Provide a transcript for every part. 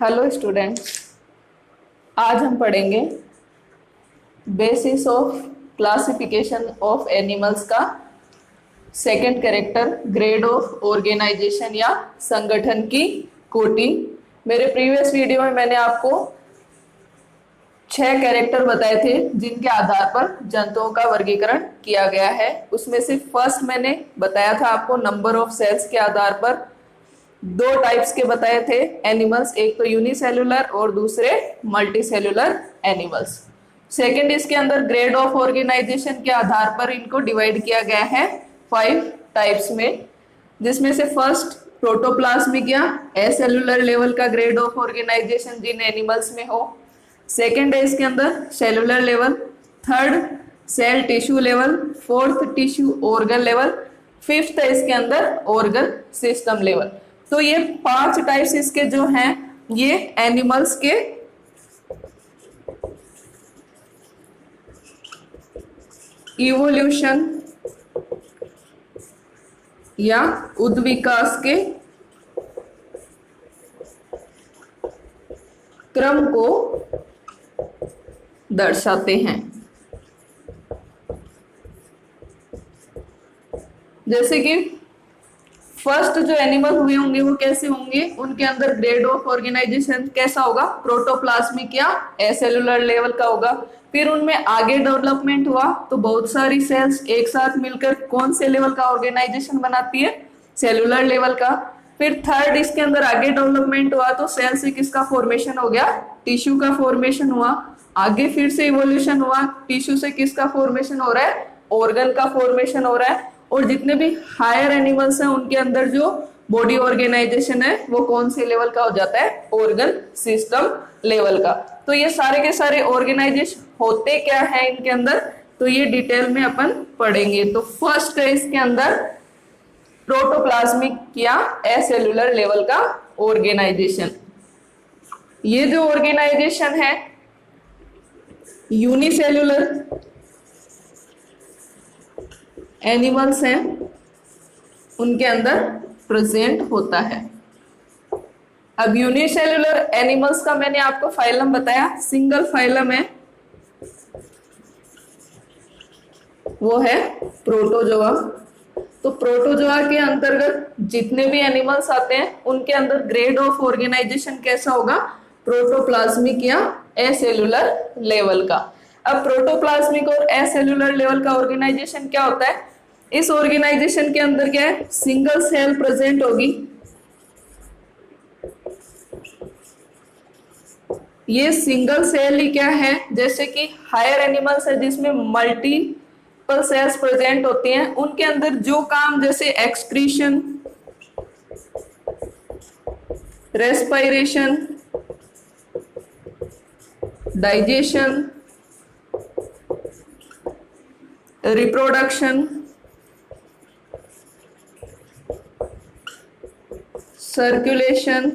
Hello students, आज हम पढ़ेंगे basis of classification of animals का second character, grade of organisation या संगठन की कोटि। मेरे प्रीवियस वीडियो में मैंने आपको 6 कैरेक्टर बताए थे जिनके आधार पर जंतुओं का वर्गीकरण किया गया है। उसमें से फर्स्ट मैंने बताया था आपको नंबर ऑफ सेल्स के आधार पर। 2 टाइप्स के बताए थे एनिमल्स, एक तो यूनिसेल्युलर और दूसरे मल्टीसेल्युलर एनिमल्स। सेकंड, इसके अंदर ग्रेड ऑफ ऑर्गेनाइजेशन के आधार पर इनको डिवाइड किया गया है 5 टाइप्स में, जिसमें से फर्स्ट प्रोटोप्लाज्मिक या एसेल्युलर लेवल का ग्रेड ऑफ ऑर्गेनाइजेशन जिन एनिमल्स में हो। सेकंड है इसके अंदर cellular level. Third cell tissue level. Fourth tissue organ level. Fifth है इसके अंदर ऑर्गन सिस्टम लेवल। तो ये 5 टाइप्स इसके जो हैं ये एनिमल्स के इवोल्यूशन या उद्विकास के क्रम को दर्शाते हैं। जैसे कि फर्स्ट जो एनिमल हुए होंगे वो कैसे होंगे, उनके अंदर ग्रेड ऑफ ऑर्गेनाइजेशन कैसा होगा, प्रोटोप्लाज्मिक या एसेलुलर लेवल का होगा। फिर उनमें आगे डेवलपमेंट हुआ तो बहुत सारी सेल्स एक साथ मिलकर कौन से लेवल का ऑर्गेनाइजेशन बनाती है, सेलुलर लेवल का। फिर थर्ड, इसके अंदर आगे डेवलपमेंट हुआ तो सेल से किसका फॉर्मेशन हो गया, टिश्यू का फॉर्मेशन हुआ। आगे फिर से इवोल्यूशन हुआ, टिश्यू से किसका फॉर्मेशन हो रहा है, ऑर्गन का फॉर्मेशन हो रहा है। और जितने भी हायर एनिमल्स हैं उनके अंदर जो बॉडी ऑर्गेनाइजेशन है वो कौन से लेवल का हो जाता है, ऑर्गन सिस्टम लेवल का। तो ये सारे के सारे ऑर्गेनाइजेशन होते क्या है इनके अंदर, तो ये डिटेल में अपन पढ़ेंगे। तो फर्स्ट है इसके अंदर प्रोटोप्लाज्मिक या एसेलुलर लेवल का ऑर्गेनाइजेशन। ये जो ऑर्गेनाइजेशन है यूनिसेल्युलर एनिमल्स हैं उनके अंदर प्रेजेंट होता है। अब यूनिसेल्युलर एनिमल्स का मैंने आपको फाइलम बताया, सिंगल फाइलम है वो है प्रोटोजोआ। तो प्रोटोजोआ के अंतर्गत जितने भी एनिमल्स आते हैं उनके अंदर ग्रेड ऑफ ऑर्गेनाइजेशन कैसा होगा, प्रोटोप्लाज्मिक या एसेलुलर लेवल का। अब प्रोटोप्लाज्मिक और एसेलुलर लेवल का ऑर्गेनाइजेशन क्या होता है, इस ऑर्गेनाइजेशन के अंदर क्या है, सिंगल सेल प्रेजेंट होगी। ये सिंगल सेल ही क्या है, जैसे कि हायर एनिमल्स है जिसमें मल्टीपल सेल्स प्रेजेंट होती हैं, उनके अंदर जो काम जैसे excretion, respiration, digestion, reproduction, circulation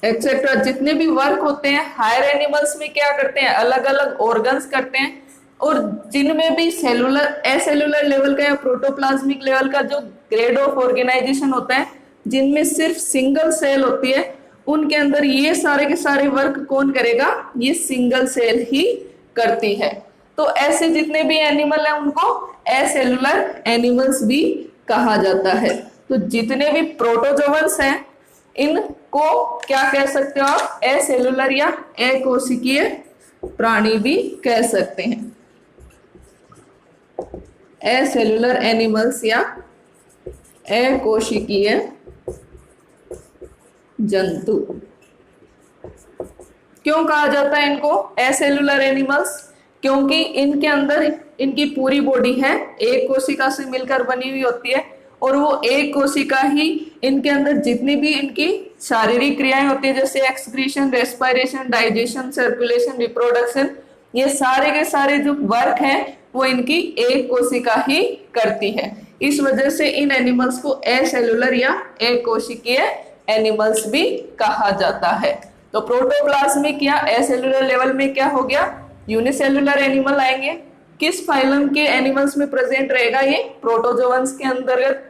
etcetera, जितने भी वर्क होते हैं हायर एनिमल्स में क्या करते हैं, अलग अलग ऑर्गन्स करते हैं। और जिनमें भी सेलुलर एसेलुलर लेवल का या प्रोटोप्लाज्मिक लेवल का जो ग्रेड ऑफ ऑर्गेनाइजेशन होता है, जिनमें सिर्फ सिंगल सेल होती है, उनके अंदर ये सारे के सारे वर्क कौन करेगा, ये सिंगल सेल ही करती है। तो ऐसे जितने भी एनिमल हैं उनको एसेलुलर एनिमल्स भी कहा जाता है। तो जितने भी प्रोटोजोअन्स हैं इनको क्या कह सकते हो आप, एसेलुलर या अकोशिकीय प्राणी भी कह सकते हैं, एसेलुलर एनिमल्स या अकोशिकीय जंतु। क्यों कहा जाता है इनको एसेलुलर एनिमल्स, क्योंकि इनके अंदर इनकी पूरी बॉडी है एक कोशिका से मिलकर बनी हुई होती है, और वो एक कोशिका ही इनके अंदर जितनी भी इनकी शारीरिक क्रियाएं होती है जैसे excretion, respiration, digestion, circulation, reproduction, ये सारे के सारे जो वर्क हैं वो इनकी एक कोशिका ही करती है। इस वजह से इन एनिमल्स को एसेलुलर या अकोशिकीय एनिमल्स भी कहा जाता है। तो प्रोटोप्लाज्मिक या एसेलुलर लेवल में क्या हो गया, यूनिसेल्युलर एनिमल आएंगे। किस फाइलम के एनिमल्स में प्रेजेंट रहेगा, ये प्रोटोजोअन्स के अंतर्गत।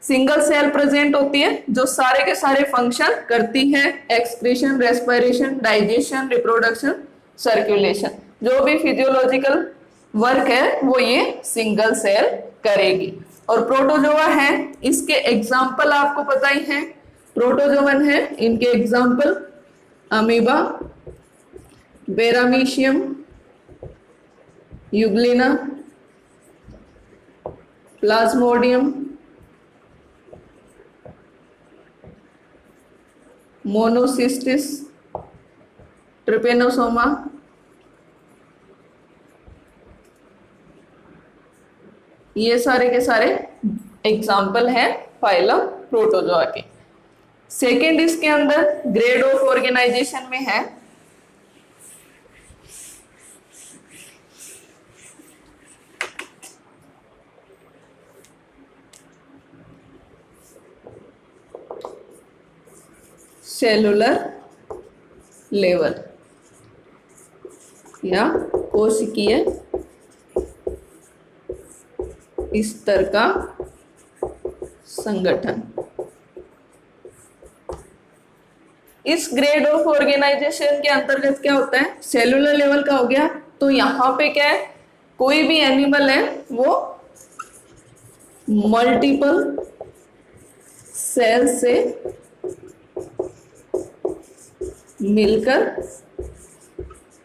सिंगल सेल प्रेजेंट होती है जो सारे के सारे फंक्शन करती है, excretion, respiration, digestion, reproduction, circulation, जो भी फिजियोलॉजिकल वर्क है वो ये सिंगल सेल करेगी। और प्रोटोजोआ है, इसके एग्जाम्पल आपको पता ही है, प्रोटोजोवन है, इनके example amoeba, paramecium, euglena, plasmodium, monocystis, trypanosoma, ये सारे के सारे एग्जाम्पल हैं फाइलम प्रोटोजोआ के। सेकेंड इसके अंदर ग्रेड ऑफ ऑर्गेनाइजेशन में है सेलुलर लेवल या कोशिकीय स्तर का संगठन। इस ग्रेड ऑफ ऑर्गेनाइजेशन के अंतर्गत क्या होता है, सेलुलर लेवल का हो गया, तो यहाँ पे क्या है, कोई भी एनिमल है वो मल्टीपल सेल से मिलकर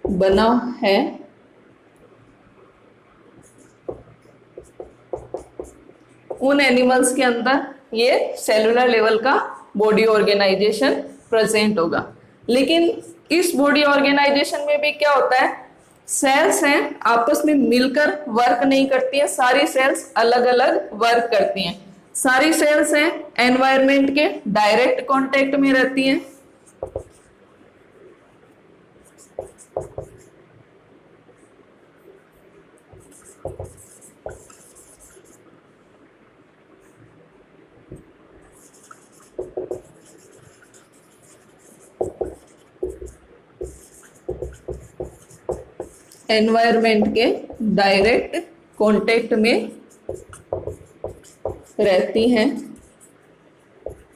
बना है, उन एनिमल्स के अंदर ये सेलुलर लेवल का बॉडी ऑर्गेनाइजेशन प्रेजेंट होगा। लेकिन इस बॉडी ऑर्गेनाइजेशन में भी क्या होता है, सेल्स हैं आपस में मिलकर वर्क नहीं करती हैं, सारी सेल्स अलग अलग वर्क करती हैं। सारी सेल्स हैं एनवायरनमेंट के डायरेक्ट कांटेक्ट में रहती हैं, एनवायरनमेंट के डायरेक्ट कांटेक्ट में रहती हैं,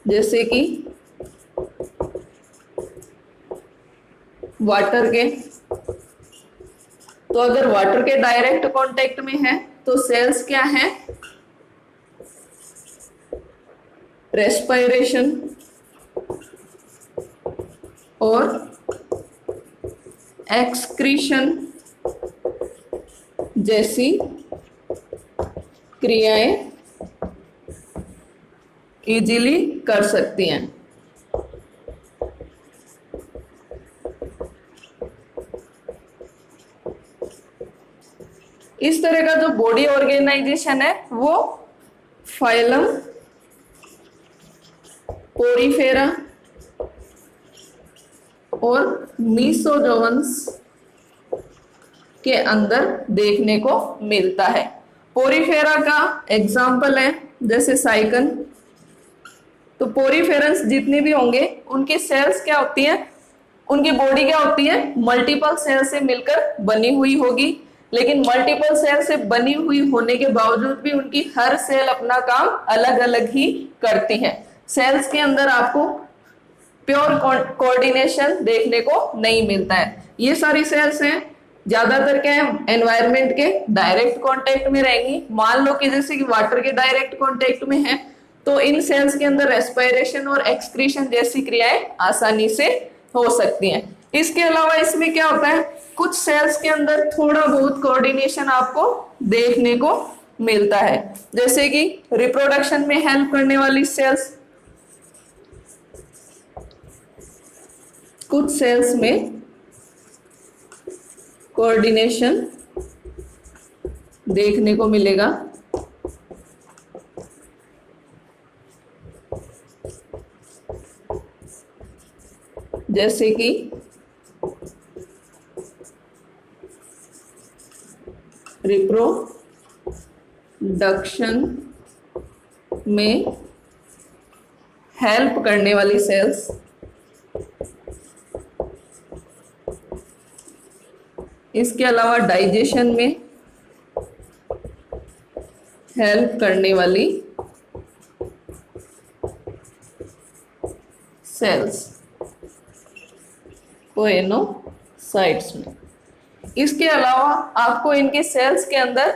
जैसे कि वाटर के। तो अगर वाटर के डायरेक्ट कांटेक्ट में है तो सेल्स क्या है, रेस्पिरेशन और एक्सक्रीशन जैसी क्रियाएं इजीली कर सकती हैं। इस तरह का जो बॉडी ऑर्गेनाइजेशन है वो फाइलम पोरीफेरा और मीसोजोवंस के अंदर देखने को मिलता है। पोरीफेरा का एग्जाम्पल है जैसे साइकन। तो पोरीफेरंस जितने भी होंगे उनकी सेल्स क्या होती हैं, उनकी बॉडी क्या होती है, मल्टीपल सेल से मिलकर बनी हुई होगी। लेकिन मल्टीपल सेल से बनी हुई होने के बावजूद भी उनकी हर सेल अपना काम अलग अलग ही करती है। सेल्स के अंदर आपको प्योर कोऑर्डिनेशन देखने को नहीं मिलता है। ये सारी सेल्स हैं ज्यादातर क्या है, एनवायरनमेंट के डायरेक्ट कांटेक्ट में रहेंगी। मान लो कि जैसे कि वाटर के डायरेक्ट कांटेक्ट में है तो इन सेल्स के अंदर रेस्पिरेशन और एक्सक्रीशन जैसी क्रियाएं आसानी से हो सकती हैं। इसके अलावा इसमें क्या होता है, कुछ सेल्स के अंदर थोड़ा बहुत कोऑर्डिनेशन आपको देखने को मिलता है, जैसे कि रिप्रोडक्शन में हेल्प करने वाली सेल्स, कुछ सेल्स में कोऑर्डिनेशन देखने को मिलेगा। जैसे कि रिप्रोडक्शन में हेल्प करने वाली सेल्स, इसके अलावा डाइजेशन में हेल्प करने वाली सेल्स कोएनोसाइट्स में। इसके अलावा आपको इनके सेल्स के अंदर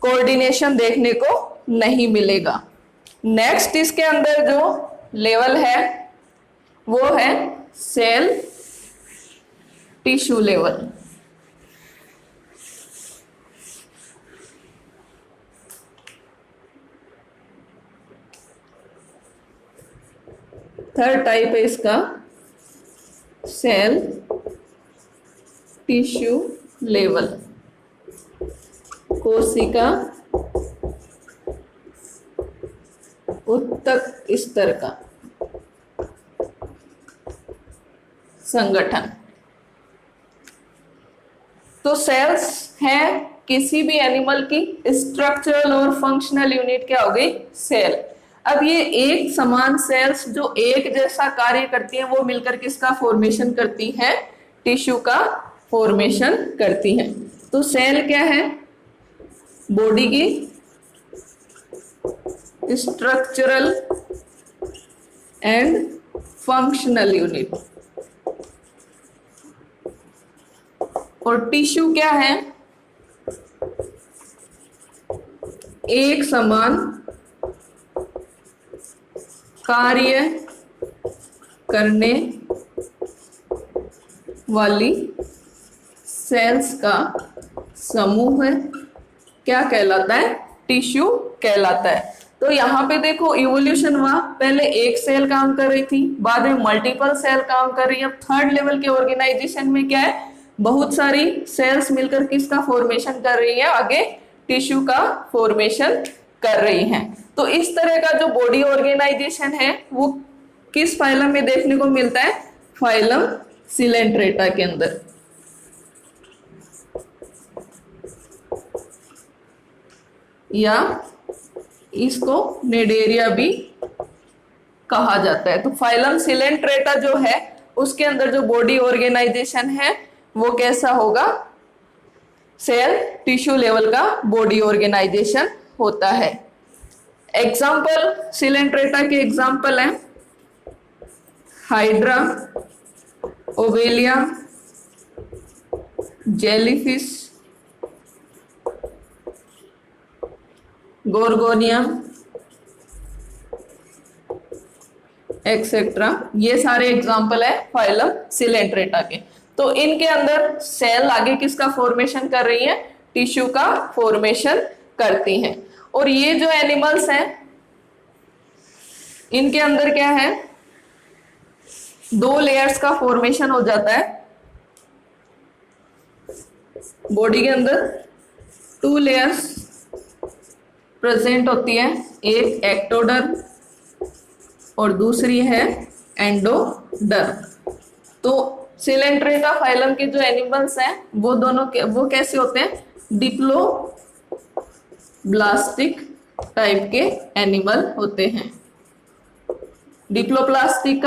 कोऑर्डिनेशन देखने को नहीं मिलेगा। नेक्स्ट इसके अंदर जो लेवल है वो है cell tissue level. Third type है इसका सेल टिश्यू लेवल, कोशिका ऊतक स्तर का संगठन। तो सेल्स है किसी भी एनिमल की स्ट्रक्चरल और फंक्शनल यूनिट क्या हो गई? सेल। अब ये एक समान सेल्स जो एक जैसा कार्य करती हैं वो मिलकर किसका फॉर्मेशन करती हैं? टिश्यू का फॉर्मेशन करती हैं। तो सेल क्या है? बॉडी की स्ट्रक्चरल एंड फंक्शनल यूनिट। और टिश्यू क्या है? एक समान कार्य करने वाली सेल्स का समूह है। क्या कहलाता है? टिश्यू कहलाता है। तो यहाँ पे देखो इवोल्यूशन हुआ, पहले एक सेल काम कर रही थी, बाद में मल्टीपल सेल काम कर रही है। अब थर्ड लेवल के ऑर्गेनाइजेशन में क्या है? बहुत सारी सेल्स मिलकर किसका फॉर्मेशन कर रही है? आगे टिश्यू का फॉर्मेशन कर रही हैं। तो इस तरह का जो बॉडी ऑर्गेनाइजेशन है वो किस फाइलम में देखने को मिलता है? फाइलम सिलेंट्रेटा के अंदर। या इसको नेडेरिया भी कहा जाता है। तो फाइलम सिलेंट्रेटा जो है उसके अंदर जो बॉडी ऑर्गेनाइजेशन है वो कैसा होगा? सेल टिश्यू लेवल का बॉडी ऑर्गेनाइजेशन होता है। एग्जाम्पल सिलेंट्रेटा के एग्जाम्पल हैं हाइड्रा, ओवेलिया, जेलीफिश, गोर्गोनिया एक्सेट्रा। ये सारे एग्जाम्पल है फाइलम सिलेंट्रेटा के। तो इनके अंदर सेल आगे किसका फॉर्मेशन कर रही है? टिश्यू का फॉर्मेशन करती हैं। और ये जो एनिमल्स हैं इनके अंदर क्या है? दो लेयर्स का फॉर्मेशन हो जाता है। बॉडी के अंदर टू लेयर्स प्रेजेंट होती है, एक एक्टोडर्म और दूसरी है एंडोडर्म। तो सिलेंट्रेटा फाइलम के जो एनिमल्स हैं वो दोनों वो कैसे होते हैं? डिप्लोब्लास्टिक टाइप के एनिमल होते हैं। डिप्लोब्लास्टिक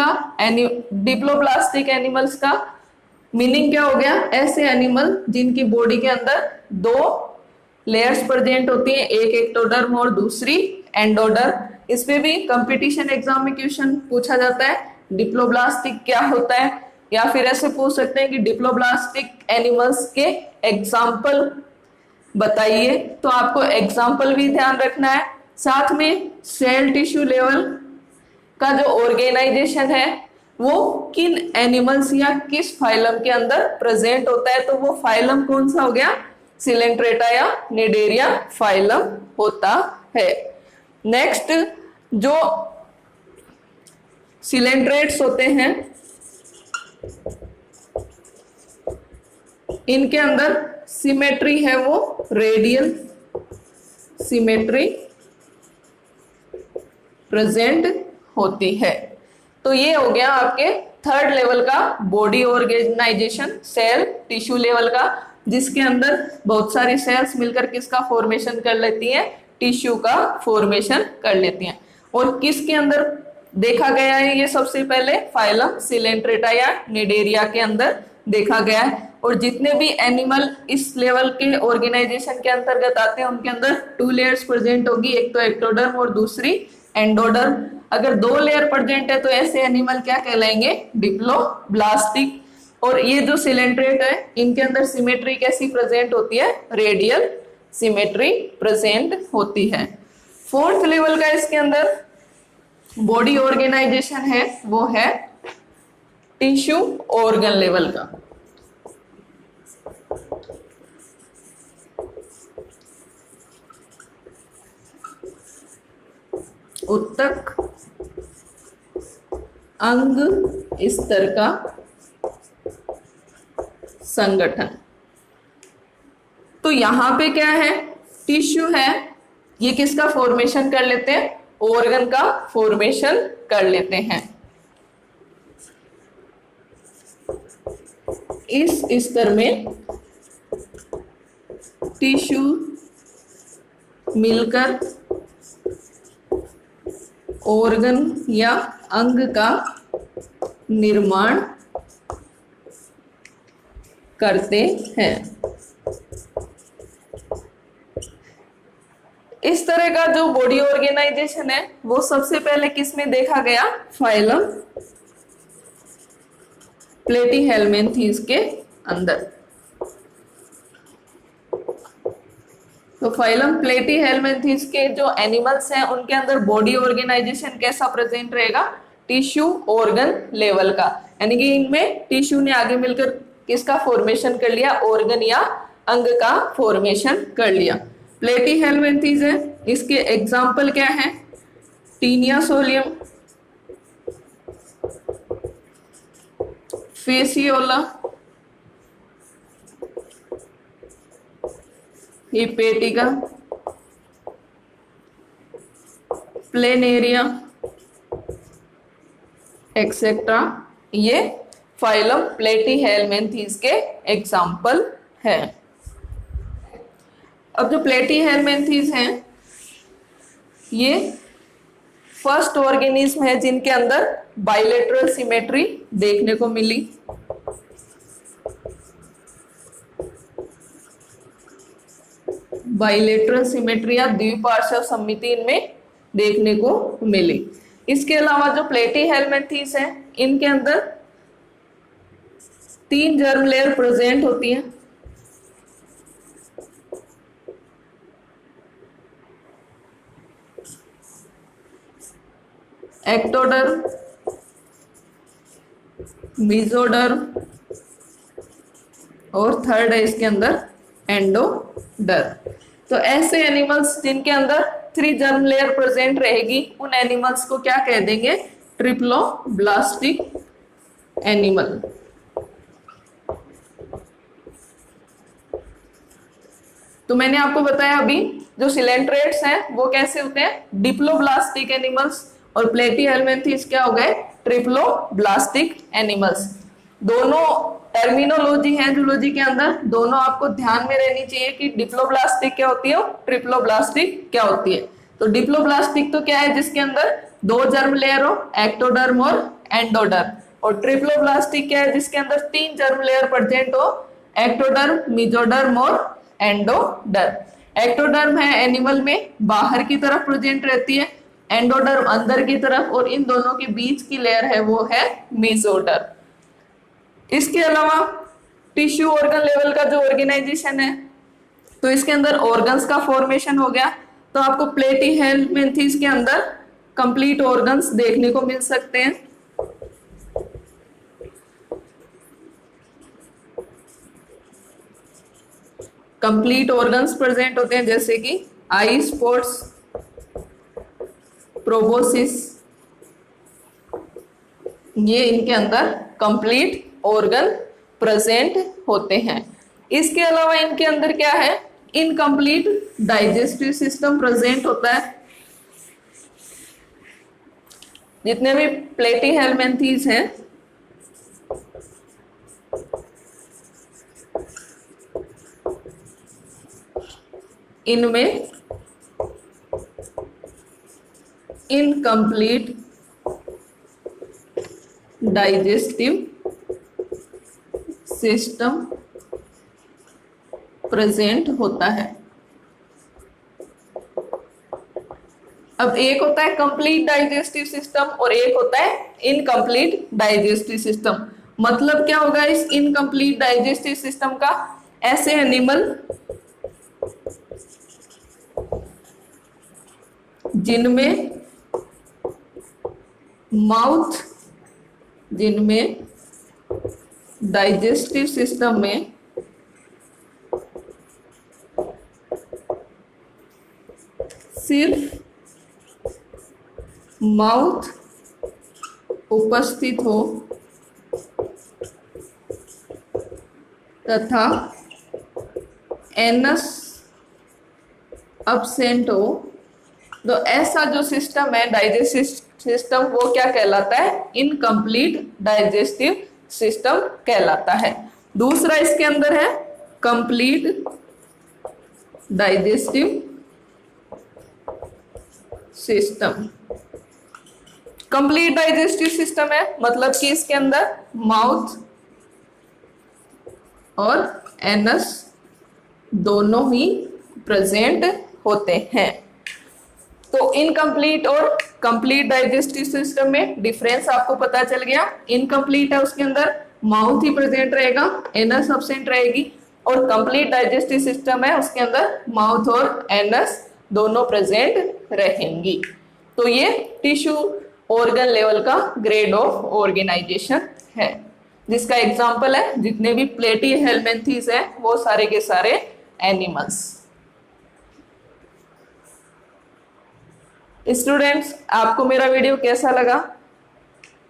एनिमल्स का मीनिंग क्या हो गया? ऐसे एनिमल जिनकी बॉडी के अंदर दो लेयर्स प्रेजेंट होती हैं, एक एक्टोडर्म और दूसरी एंडोडर्म। इस पे भी कंपटीशन एग्जाम में क्वेश्चन पूछा जाता है डिप्लोब्लास्टिक क्या होता है, या फिर ऐसे पूछ सकते हैं कि डिप्लोब्लास्टिक एनिमल्स के एग्जाम्पल बताइए। तो आपको एग्जाम्पल भी ध्यान रखना है। साथ में सेल टिश्यू लेवल का जो ऑर्गेनाइजेशन है वो किन एनिमल्स या किस फाइलम के अंदर प्रेजेंट होता है। तो वो फाइलम कौन सा हो गया? सिलेंट्रेटा या निडेरिया फाइलम होता है। नेक्स्ट जो सिलेंट्रेट्स होते हैं इनके अंदर सिमेट्री है वो रेडियल सिमेट्री प्रेजेंट होती है। तो ये हो गया आपके थर्ड लेवल का body organisation cell tissue level का, जिसके अंदर बहुत सारी सेल्स मिलकर किसका फॉर्मेशन कर लेती हैं? टिश्यू का फॉर्मेशन कर लेती हैं। और किसके अंदर देखा गया है ये? सबसे पहले फाइलम सिलेंट्रेटा या निडेरिया के अंदर देखा गया है। और जितने भी एनिमल इस लेवल के ऑर्गेनाइजेशन के अंतर्गत आते हैं उनके अंदर टू लेयर्स प्रेजेंट होगी, एक तो एक्टोडर्म और दूसरी एंडोडर्म। अगर 2 लेयर प्रेजेंट है तो ऐसे एनिमल क्या कहलाएंगे, डिप्लोब्लास्टिक। और ये जो सिलेंट्रेट है इनके अंदर सिमेट्री कैसी प्रेजेंट होती है, रेडियल सिमेट्री प्रेजेंट होती है। फोर्थ लेवल का इसके अंदर बॉडी ऑर्गेनाइजेशन है वो है टिश्यू ऑर्गन लेवल का। उत्तक अंग स्तर का संगठन। तो यहां पे क्या है, टिश्यू है, ये किसका फॉर्मेशन कर लेते हैं, ऑर्गन का फॉर्मेशन कर लेते हैं। इस स्तर में टिश्यू मिलकर ऑर्गन या अंग का निर्माण करते हैं। इस तरह का जो बॉडी ऑर्गेनाइजेशन है वो सबसे पहले किसमें देखा गया, फाइलम प्लेटीहेल्मिन्थीज के अंदर। तो फाइलम प्लेटीहेल्मिन्थीज के जो एनिमल्स हैं उनके अंदर बॉडी ऑर्गेनाइजेशन कैसा प्रेजेंट रहेगा, टिश्यू ऑर्गन लेवल का, यानी कि इनमें टिश्यू ने आगे मिलकर किसका फॉर्मेशन कर लिया, ऑर्गन या अंग का फॉर्मेशन कर लिया। प्लेटीहेल्मिन्थीज है, इसके एग्जाम्पल क्या है, Taenia solium, Fasciola, hepatica, planaria etcetera, ये फाइलम प्लेटीहेल्मिन्थीज के एग्जाम्पल है। अब जो प्लेटीहेल्मिन्थीज हैं ये फर्स्ट ऑर्गेनिज्म है जिनके अंदर बाइलेटरल सिमेट्री देखने को मिली। बाइलेटरल सिमेट्री या द्विपार्श्व सममिति इनमें देखने को मिली। इसके अलावा जो प्लेटीहेल्मिन्थीज है इनके अंदर 3 जर्म लेयर प्रेजेंट होती है। एक्टोडर्म, मेसोडर्म और थर्ड है इसके अंदर एंडोडर्म। तो ऐसे एनिमल्स जिनके अंदर 3 जर्म लेयर प्रेजेंट रहेगी उन एनिमल्स को क्या कह देंगे, ट्रिप्लोब्लास्टिक एनिमल। तो मैंने आपको बताया अभी जो सिलेंट्रेट्स हैं वो कैसे होते हैं, डिप्लोब्लास्टिक एनिमल्स, और प्लेटीहेल्मिन्थीज क्या हो गए, ट्रिप्लोब्लास्टिक एनिमल्स। दोनों टर्मिनोलॉजी है जूलॉजी के अंदर, दोनों आपको ध्यान में रहनी चाहिए कि डिप्लोब्लास्टिक क्या होती है, ट्रिप्लोब्लास्टिक क्या होती है। तो डिप्लोब्लास्टिक तो क्या है, जिसके अंदर 2 जर्म लेयर हो, एक्टोडर्म और एंडोडर्म, और ट्रिप्लोब्लास्टिक क्या है, जिसके अंदर 3 जर्म लेयर प्रेजेंट हो, एक्टोडर्म, मेसोडर्म और एंडोडर्म। एक्टोडर्म है एनिमल में बाहर की तरफ प्रेजेंट रहती है, एंडोडर्म अंदर की तरफ, और इन दोनों के बीच की लेयर है वो है मेसोडर्म। इसके अलावा टिश्यू ऑर्गन लेवल का जो ऑर्गेनाइजेशन है तो इसके अंदर ऑर्गन्स का फॉर्मेशन हो गया। तो आपको प्लेटीहेल्मिन्थीज के अंदर कंप्लीट ऑर्गन्स देखने को मिल सकते हैं। कंप्लीट ऑर्गन्स प्रेजेंट होते हैं जैसे कि आई स्पॉट्स, प्रोबोसिस, ये इनके अंदर कंप्लीट ऑर्गन प्रेजेंट होते हैं। इसके अलावा इनके अंदर क्या है, इनकम्प्लीट डाइजेस्टिव सिस्टम प्रेजेंट होता है। जितने भी प्लेटीहेल्मिन्थीज हैं इनमें इनकम्प्लीट डाइजेस्टिव सिस्टम प्रेजेंट होता है। अब एक होता है कंप्लीट डाइजेस्टिव सिस्टम और एक होता है इनकम्प्लीट डाइजेस्टिव सिस्टम। मतलब क्या होगा इस इनकम्प्लीट डाइजेस्टिव सिस्टम का? ऐसे एनिमल जिनमें डाइजेस्टिव सिस्टम में सिर्फ माउथ उपस्थित हो तथा एनस अब्सेंट हो, तो ऐसा जो सिस्टम है डाइजेस्टिव सिस्टम वो क्या कहलाता है? इनकम्प्लीट डाइजेस्टिव सिस्टम कहलाता है। दूसरा इसके अंदर है complete digestive system. Complete digestive system है मतलब कि इसके अंदर माउथ और एनस दोनों ही प्रेजेंट होते हैं। तो इनकम्प्लीट और कंप्लीट डाइजेस्टिव सिस्टम में डिफरेंस आपको पता चल गया। इनकम्प्लीट है उसके अंदर माउथ ही प्रेजेंट रहेगा, एनस एब्सेंट रहेगी, और कंप्लीट डाइजेस्टिव सिस्टम है उसके अंदर माउथ और एनस दोनों प्रेजेंट रहेंगी। तो ये टिश्यू ऑर्गन लेवल का ग्रेड ऑफ ऑर्गेनाइजेशन है, जिसका एग्जांपल है जितने भी प्लेटी हेलमिंथीज है वो सारे के सारे एनिमल्स। स्टूडेंट्स, आपको मेरा वीडियो कैसा लगा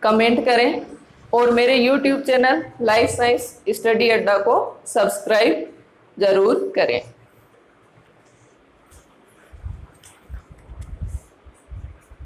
कमेंट करें और मेरे YouTube channel life science study अड्डा को सब्सक्राइब जरूर करें।